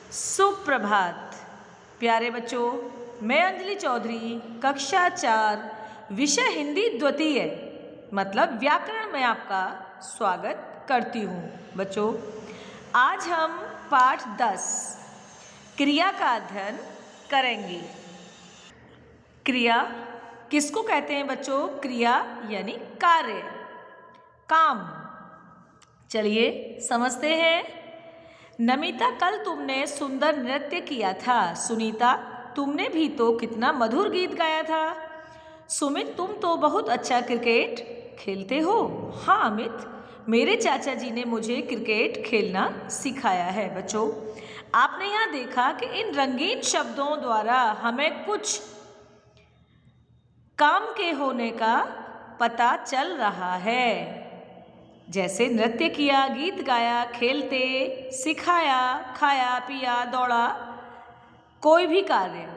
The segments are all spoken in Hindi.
सुप्रभात प्यारे बच्चों, मैं अंजलि चौधरी कक्षा 4 विषय हिंदी द्वितीय मतलब व्याकरण में आपका स्वागत करती हूँ। बच्चों, आज हम पाठ 10 क्रिया का अध्ययन करेंगे। क्रिया किसको कहते हैं बच्चों? क्रिया यानी कार्य, काम। चलिए समझते हैं। नमिता, कल तुमने सुंदर नृत्य किया था। सुनीता, तुमने भी तो कितना मधुर गीत गाया था। सुमित, तुम तो बहुत अच्छा क्रिकेट खेलते हो। हाँ अमित, मेरे चाचा जी ने मुझे क्रिकेट खेलना सिखाया है। बच्चों, आपने यहाँ देखा कि इन रंगीन शब्दों द्वारा हमें कुछ काम के होने का पता चल रहा है, जैसे नृत्य किया, गीत गाया, खेलते, सिखाया, खाया, पिया, दौड़ा। कोई भी कार्य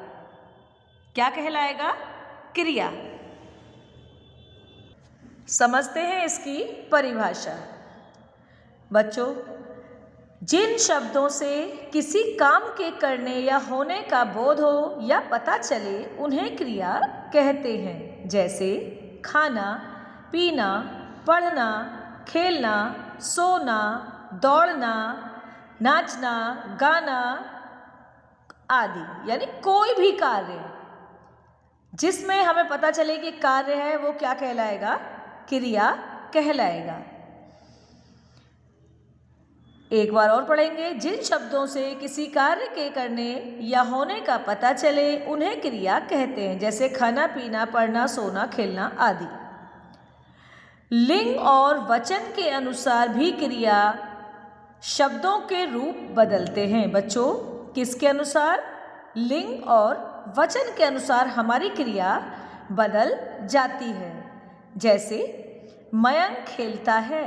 क्या कहलाएगा? क्रिया। समझते हैं इसकी परिभाषा। बच्चों, जिन शब्दों से किसी काम के करने या होने का बोध हो या पता चले उन्हें क्रिया कहते हैं, जैसे खाना, पीना, पढ़ना, खेलना, सोना, दौड़ना, नाचना, गाना आदि। यानी कोई भी कार्य जिसमें हमें पता चले कि कार्य है वो क्या कहलाएगा? क्रिया कहलाएगा। एक बार और पढ़ेंगे। जिन शब्दों से किसी कार्य के करने या होने का पता चले उन्हें क्रिया कहते हैं, जैसे खाना, पीना, पढ़ना, सोना, खेलना आदि। लिंग और वचन के अनुसार भी क्रिया शब्दों के रूप बदलते हैं। बच्चों, किसके अनुसार? लिंग और वचन के अनुसार हमारी क्रिया बदल जाती है। जैसे मयंक खेलता है,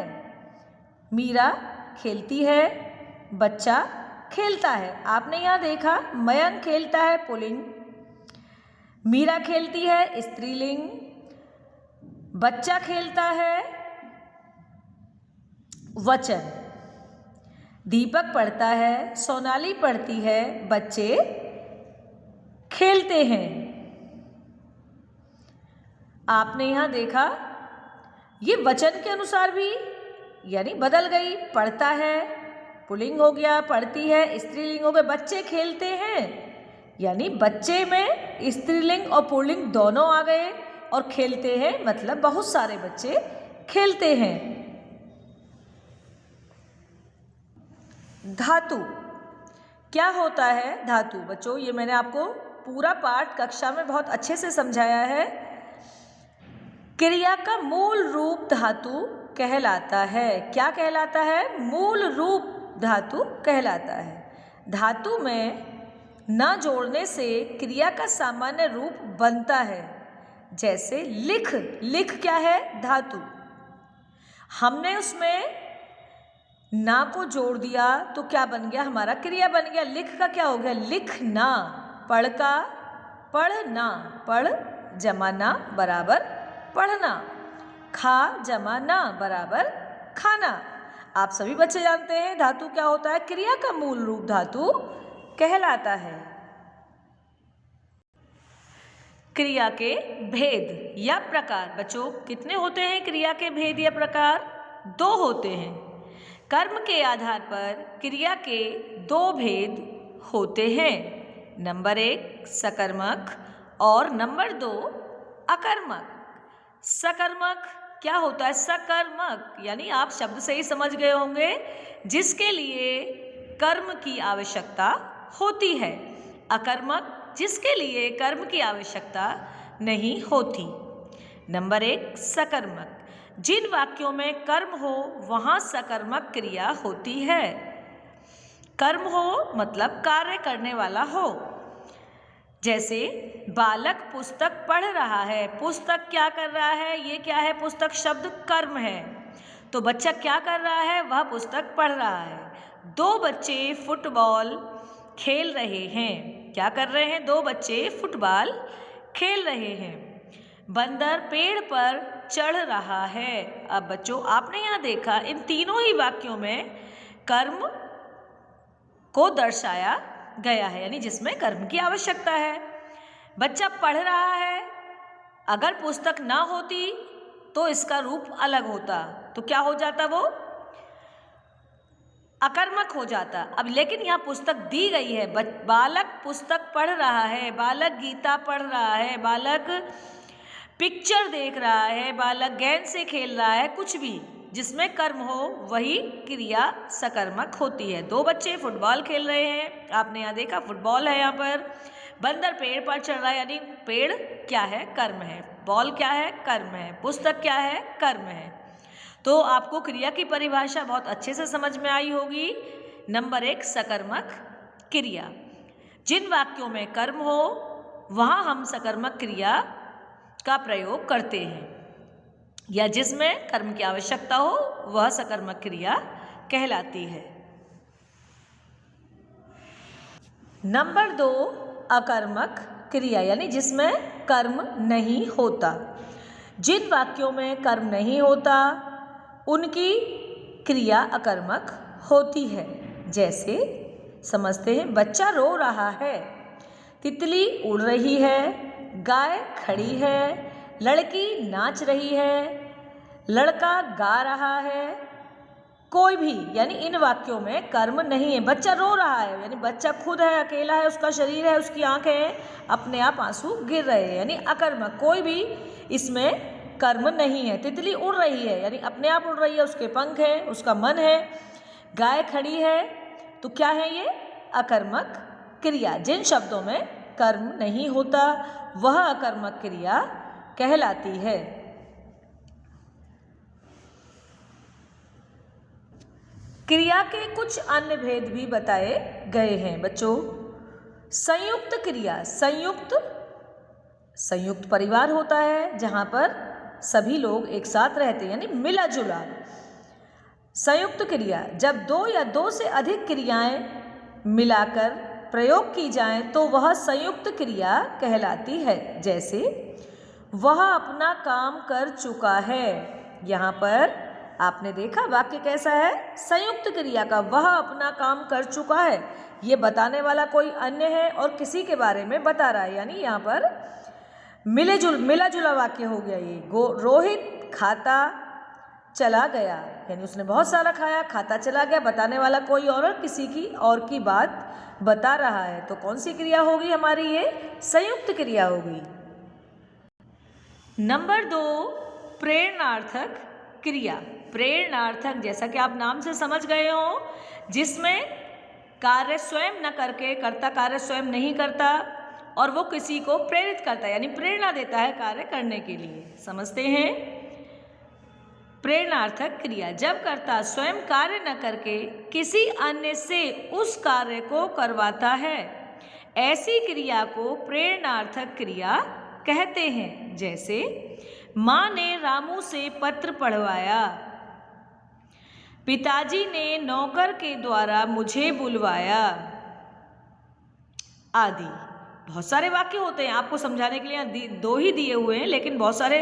मीरा खेलती है, बच्चा खेलता है। आपने यहाँ देखा, मयंक खेलता है पुल्लिंग, मीरा खेलती है स्त्रीलिंग, बच्चा खेलता है वचन, दीपक पढ़ता है, सोनाली पढ़ती है, बच्चे खेलते हैं। आपने यहाँ देखा, ये वचन के अनुसार भी यानी बदल गई। पढ़ता है पुल्लिंग हो गया, पढ़ती है स्त्रीलिंग हो गया, बच्चे खेलते हैं यानी बच्चे में स्त्रीलिंग और पुल्लिंग दोनों आ गए, और खेलते हैं मतलब बहुत सारे बच्चे खेलते हैं। धातु क्या होता है? धातु बच्चों, ये मैंने आपको पूरा पाठ कक्षा में बहुत अच्छे से समझाया है। क्रिया का मूल रूप धातु कहलाता है। क्या कहलाता है? मूल रूप धातु कहलाता है। धातु में न जोड़ने से क्रिया का सामान्य रूप बनता है, जैसे लिख। लिख क्या है? धातु। हमने उसमें ना को जोड़ दिया तो क्या बन गया? हमारा क्रिया बन गया। लिख का क्या हो गया? लिखना। पढ़ का पढ़ना, पढ़ जमा ना बराबर पढ़ना, खा जमा ना बराबर खाना। आप सभी बच्चे जानते हैं धातु क्या होता है। क्रिया का मूल रूप धातु कहलाता है। क्रिया के भेद या प्रकार। बच्चों, कितने होते हैं क्रिया के भेद या प्रकार? 2 होते हैं। कर्म के आधार पर क्रिया के 2 भेद होते हैं। नंबर 1 सकर्मक और नंबर 2 अकर्मक। सकर्मक क्या होता है? सकर्मक यानी आप शब्द से ही समझ गए होंगे, जिसके लिए कर्म की आवश्यकता होती है। अकर्मक जिसके लिए कर्म की आवश्यकता नहीं होती। नंबर 1 सकर्मक। जिन वाक्यों में कर्म हो वहाँ सकर्मक क्रिया होती है। कर्म हो मतलब कार्य करने वाला हो, जैसे बालक पुस्तक पढ़ रहा है। पुस्तक क्या कर रहा है? ये क्या है? पुस्तक शब्द कर्म है, तो बच्चा क्या कर रहा है? वह पुस्तक पढ़ रहा है। 2 बच्चे फुटबॉल खेल रहे हैं। क्या कर रहे हैं? 2 बच्चे फुटबॉल खेल रहे हैं। बंदर पेड़ पर चढ़ रहा है। अब बच्चों, आपने यहाँ देखा इन तीनों ही वाक्यों में कर्म को दर्शाया गया है, यानी जिसमें कर्म की आवश्यकता है। बच्चा पढ़ रहा है, अगर पुस्तक ना होती तो इसका रूप अलग होता, तो क्या हो जाता, वो अकर्मक हो जाता। अब लेकिन यहाँ पुस्तक दी गई है, बालक पुस्तक पढ़ रहा है, बालक गीता पढ़ रहा है, बालक पिक्चर देख रहा है, बालक गेंद से खेल रहा है, कुछ भी जिसमें कर्म हो वही क्रिया सकर्मक होती है। दो बच्चे फुटबॉल खेल रहे हैं, आपने यहाँ देखा फुटबॉल है, यहाँ पर बंदर पेड़ पर चढ़ रहा है, यानी पेड़ क्या है, कर्म है, बॉल क्या है, कर्म है, पुस्तक क्या है, कर्म है। तो आपको क्रिया की परिभाषा बहुत अच्छे से समझ में आई होगी। नंबर 1, सकर्मक क्रिया। जिन वाक्यों में कर्म हो वहाँ हम सकर्मक क्रिया का प्रयोग करते हैं, या जिसमें कर्म की आवश्यकता हो वह सकर्मक क्रिया कहलाती है। नंबर 2, अकर्मक क्रिया, यानी जिसमें कर्म नहीं होता। जिन वाक्यों में कर्म नहीं होता उनकी क्रिया अकर्मक होती है। जैसे समझते हैं, बच्चा रो रहा है, तितली उड़ रही है, गाय खड़ी है, लड़की नाच रही है, लड़का गा रहा है। कोई भी, यानी इन वाक्यों में कर्म नहीं है। बच्चा रो रहा है, यानी बच्चा खुद है, अकेला है, उसका शरीर है, उसकी आंखें हैं, अपने आप आंसू गिर रहे हैं, यानी अकर्मक। कोई भी इसमें कर्म नहीं है। तितली उड़ रही है, यानी अपने आप उड़ रही है, उसके पंख हैं, उसका मन है। गाय खड़ी है, तो क्या है ये, अकर्मक क्रिया। जिन शब्दों में कर्म नहीं होता वह अकर्मक क्रिया कहलाती है। क्रिया के कुछ अन्य भेद भी बताए गए हैं बच्चों। संयुक्त क्रिया, संयुक्त परिवार होता है जहाँ पर सभी लोग एक साथ रहते हैं, यानी मिला जुला। संयुक्त क्रिया, जब 2 या 2 से अधिक क्रियाएं मिलाकर प्रयोग की जाएं तो वह संयुक्त क्रिया कहलाती है। जैसे वह अपना काम कर चुका है, यहाँ पर आपने देखा वाक्य कैसा है, संयुक्त क्रिया का, वह अपना काम कर चुका है। ये बताने वाला कोई अन्य है और किसी के बारे में बता रहा है, यानी यहाँ पर मिला जुला वाक्य हो गया ये। रोहित खाता चला गया, यानी उसने बहुत सारा खाया, खाता चला गया, बताने वाला कोई और किसी की और की बात बता रहा है। तो कौन सी क्रिया होगी हमारी, ये संयुक्त क्रिया होगी। नंबर 2, प्रेरणार्थक क्रिया। प्रेरणार्थक, जैसा कि आप नाम से समझ गए हो, जिसमें कार्य स्वयं न करके, कर्ता कार्य स्वयं नहीं करता और वो किसी को प्रेरित करता है, यानी प्रेरणा देता है कार्य करने के लिए। समझते हैं, प्रेरणार्थक क्रिया, जब कर्ता स्वयं कार्य न करके किसी अन्य से उस कार्य को करवाता है, ऐसी क्रिया को प्रेरणार्थक क्रिया कहते हैं। जैसे माँ ने रामू से पत्र पढ़वाया, पिताजी ने नौकर के द्वारा मुझे बुलवाया, आदि। बहुत सारे वाक्य होते हैं, आपको समझाने के लिए 2 ही दिए हुए हैं, लेकिन बहुत सारे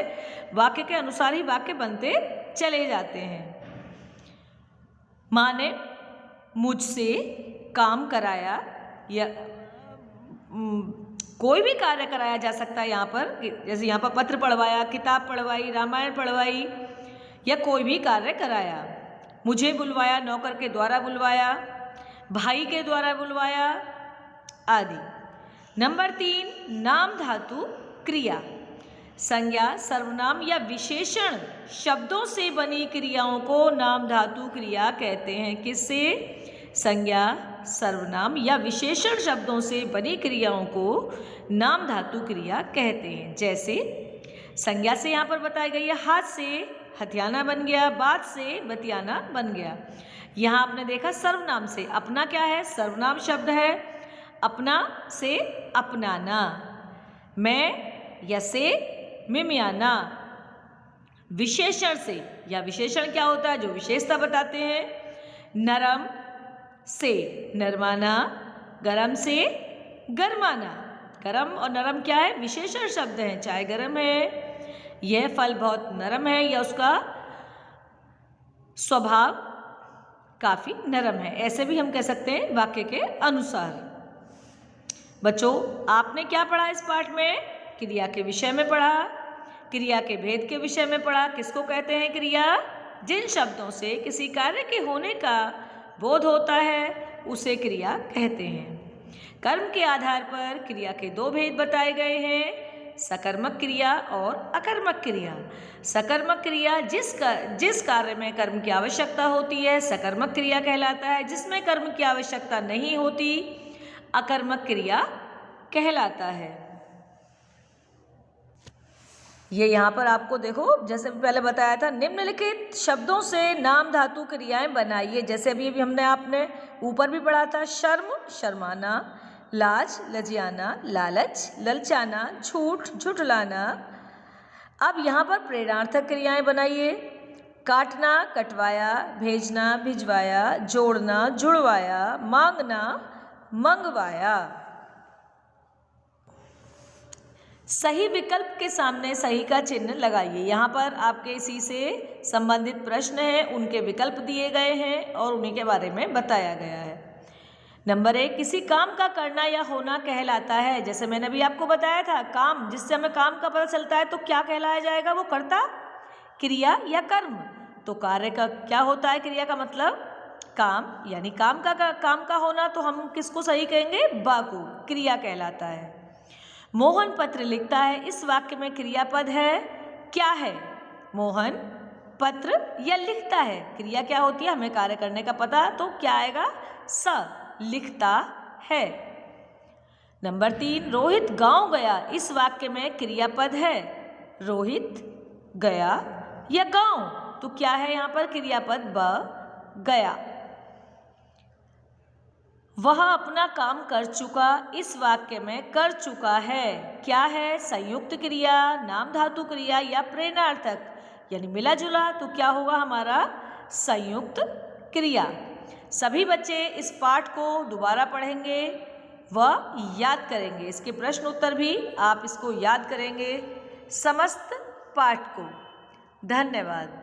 वाक्य के अनुसार ही वाक्य बनते चले जाते हैं। माँ ने मुझसे काम कराया, या कोई भी कार्य कराया जा सकता है यहाँ पर, जैसे यहाँ पर पत्र पढ़वाया, किताब पढ़वाई, रामायण पढ़वाई, या कोई भी कार्य कराया। मुझे बुलवाया, नौकर के द्वारा बुलवाया, भाई के द्वारा बुलवाया, आदि। नंबर 3, नाम धातु क्रिया। संज्ञा, सर्वनाम या विशेषण शब्दों से बनी क्रियाओं को नाम धातु क्रिया कहते हैं। किससे? संज्ञा, सर्वनाम या विशेषण शब्दों से बनी क्रियाओं को नाम धातु क्रिया कहते हैं। जैसे संज्ञा से यहाँ पर बताई गई है, हाथ से हथियाना बन गया, बात से बतियाना बन गया। यहाँ आपने देखा सर्वनाम से, अपना क्या है, सर्वनाम शब्द है, अपना से अपनाना, मैं या से मिमियाना। विशेषण से, या विशेषण क्या होता है, जो विशेषता बताते हैं, नरम से नरमाना, गरम से गरमाना। गरम और नरम क्या है, विशेषण शब्द हैं। चाय गरम है, यह फल बहुत नरम है, या उसका स्वभाव काफ़ी नरम है, ऐसे भी हम कह सकते हैं वाक्य के अनुसार। बच्चों, आपने क्या पढ़ा इस पाठ में? क्रिया के विषय में पढ़ा, क्रिया के भेद के विषय में पढ़ा। किसको कहते हैं क्रिया? जिन शब्दों से किसी कार्य के होने का बोध होता है उसे क्रिया कहते हैं। कर्म के आधार पर क्रिया के दो भेद बताए गए हैं, सकर्मक क्रिया और अकर्मक क्रिया। सकर्मक क्रिया जिस कार्य में कर्म की आवश्यकता होती है सकर्मक क्रिया कहलाता है, जिसमें कर्म की आवश्यकता नहीं होती अकर्मक क्रिया कहलाता है। ये यहाँ पर आपको देखो, जैसे पहले बताया था, निम्नलिखित शब्दों से नाम धातु क्रियाएं बनाइए। जैसे अभी हमने आपने ऊपर भी पढ़ा था, शर्म शर्माना, लाज लजियाना, लालच ललचाना, झूठ झुठलाना। अब यहाँ पर प्रेरणार्थक क्रियाएं बनाइए। काटना कटवाया, भेजना भिजवाया, जोड़ना जुड़वाया, मांगना मंगवाया। सही विकल्प के सामने सही का चिन्ह लगाइए। यहाँ पर आपके इसी से संबंधित प्रश्न हैं, उनके विकल्प दिए गए हैं और उन्हीं के बारे में बताया गया है। नंबर 1, किसी काम का करना या होना कहलाता है। जैसे मैंने अभी आपको बताया था, काम जिससे हमें काम का पता चलता है तो क्या कहलाया जाएगा? वो कर्ता, क्रिया या कर्म। तो कार्य का क्या होता है? क्रिया का मतलब काम, यानी काम का होना, तो हम किसको सही कहेंगे? बा को क्रिया कहलाता है। मोहन पत्र लिखता है, इस वाक्य में क्रियापद है, क्या है? मोहन पत्र या लिखता है। क्रिया क्या होती है? हमें कार्य करने का पता, तो क्या आएगा? स, लिखता है। नंबर 3, रोहित गांव गया, इस वाक्य में क्रियापद है। रोहित गया या गांव, तो क्या है यहाँ पर क्रियापद? ब, गया। वह अपना काम कर चुका, इस वाक्य में कर चुका है, क्या है? संयुक्त क्रिया, नाम धातु क्रिया या प्रेरणार्थक, यानी मिला जुला, तो क्या होगा हमारा? संयुक्त क्रिया। सभी बच्चे इस पाठ को दोबारा पढ़ेंगे व याद करेंगे। इसके प्रश्न उत्तर भी आप इसको याद करेंगे समस्त पाठ को। धन्यवाद।